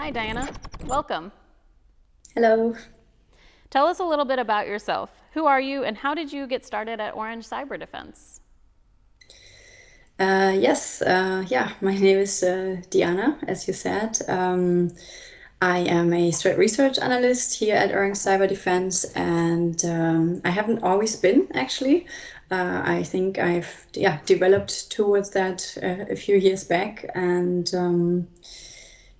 Hi, Diana. Welcome. Hello. Tell us a little bit about yourself. Who are you, and how did you get started at Orange Cyber Defense? Yeah, my name is Diana, as you said. I am a research analyst here at Orange Cyber Defense, and I haven't always been actually. I think I've developed towards that a few years back, and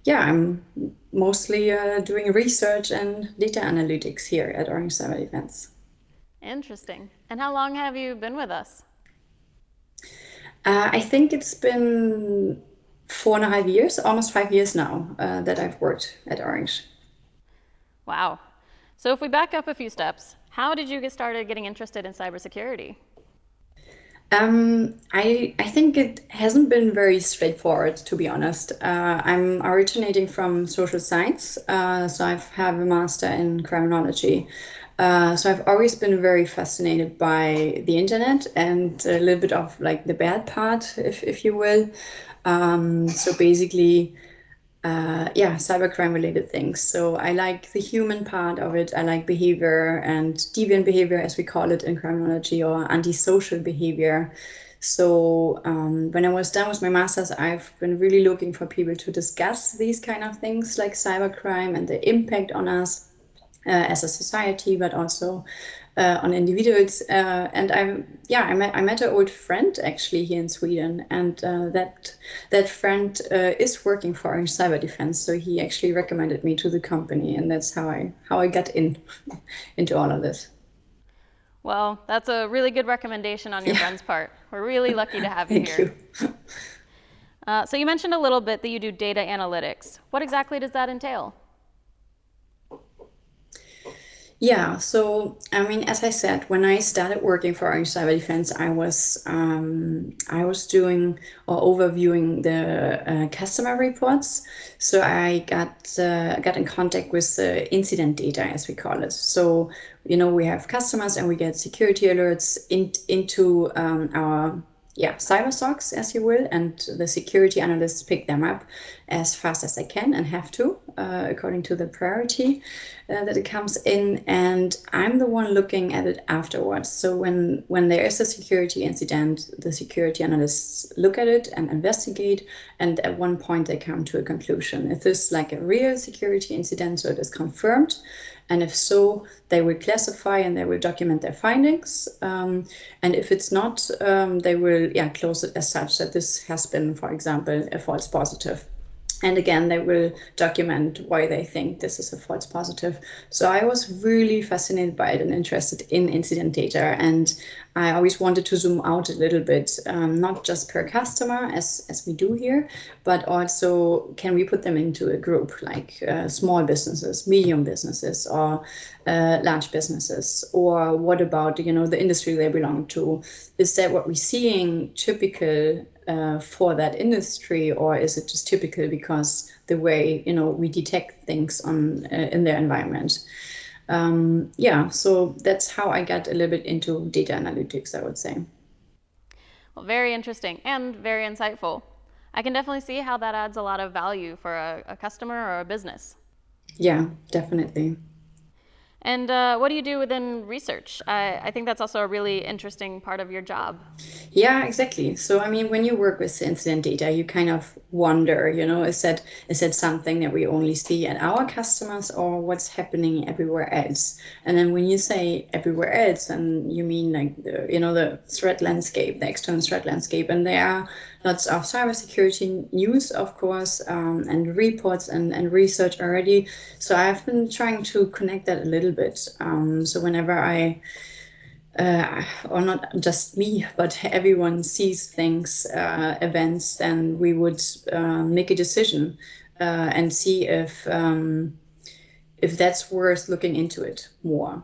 I'm mostly doing research and data analytics here at Orange Cyber Defense. Interesting. And how long have you been with us? I think it's been 4.5 years, almost 5 years now, that I've worked at Orange. Wow. So if we back up a few steps, how did you get started getting interested in cybersecurity? I think it hasn't been very straightforward, to be honest. I'm originating from social science, so I have a master in criminology. So I've always been very fascinated by the internet and a little bit of like the bad part, if you will. So basically, cybercrime related things. So I like the human part of it. I like behavior and deviant behavior, as we call it in criminology, or antisocial behavior. So when I was done with my master's, I've been really looking for people to discuss these kind of things like cybercrime and the impact on us as a society, but also on individuals. And I met an old friend actually here in Sweden, and that friend is working for Orange Cyber Defense. So he actually recommended me to the company, and that's how I got into all of this. Well, that's a really good recommendation on your Yeah, friend's part. We're really lucky to have you thank here. you. So you mentioned a little bit that you do data analytics. What exactly does that entail? Yeah, so I mean, as I said, when I started working for Orange Cyber Defense, I was doing or overviewing the customer reports. So I got in contact with the incident data, as we call it. So we have customers and we get security alerts into our cyber socks, as you will, and the security analysts pick them up as fast as they can and have to, according to the priority that it comes in. And I'm the one looking at it afterwards. So when there is a security incident, the security analysts look at it and investigate, and at one point they come to a conclusion. If it's like a real security incident, so it is confirmed, and if so, they will classify and they will document their findings. And if it's not, they will close it as such that this has been, for example, a false positive. And again, they will document why they think this is a false positive. So I was really fascinated by it and interested in incident data. And I always wanted to zoom out a little bit, not just per customer as we do here, but also can we put them into a group like small businesses, medium businesses, or large businesses? Or what about, the industry they belong to? Is that what we're seeing typical for that industry, or is it just typical because the way we detect things on in their environment? So that's how I got a little bit into data analytics, I would say. Well, very interesting and very insightful. I can definitely see how that adds a lot of value for a customer or a business. Yeah, definitely. And what do you do within research? I think that's also a really interesting part of your job. Yeah, exactly. So, I mean, when you work with incident data, you kind of wonder, is that something that we only see at our customers or what's happening everywhere else? And then when you say everywhere else, and you mean like the threat landscape, the external threat landscape, and there are lots of cybersecurity news, of course, and reports and research already. So I've been trying to connect that a little bit. So whenever or not just me, but everyone sees things, events, then we would make a decision and see if that's worth looking into it more.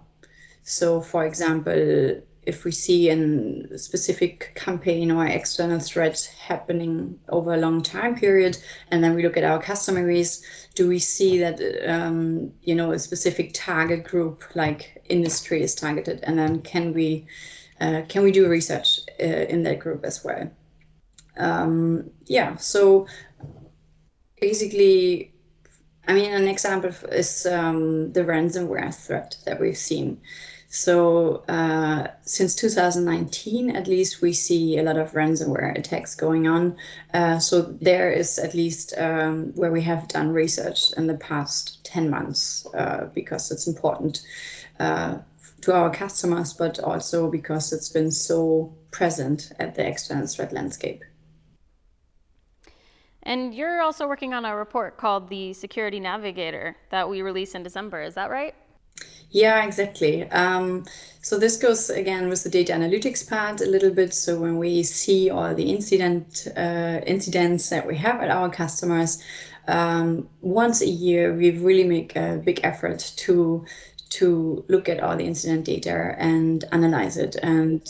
So, for example, if we see a specific campaign or external threat happening over a long time period, and then we look at our customer base, do we see that a specific target group like industry is targeted, and then can we do research in that group as well? So basically I mean, an example is the ransomware threat that we've seen. So since 2019, at least, we see a lot of ransomware attacks going on. So there is at least where we have done research in the past 10 months because it's important to our customers, but also because it's been so present at the external threat landscape. And you're also working on a report called the Security Navigator that we release in December. Is that right? Yeah, exactly. So this goes again with the data analytics part a little bit. So when we see all the incidents that we have at our customers, once a year we really make a big effort to look at all the incident data and analyze it. And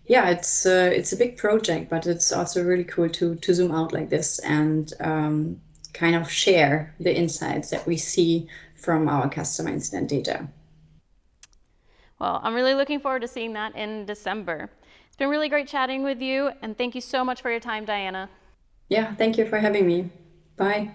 yeah, it's a big project, but it's also really cool to zoom out like this and kind of share the insights that we see from our customer incident data. Well, I'm really looking forward to seeing that in December. It's been really great chatting with you, and thank you so much for your time, Diana. Yeah, thank you for having me. Bye.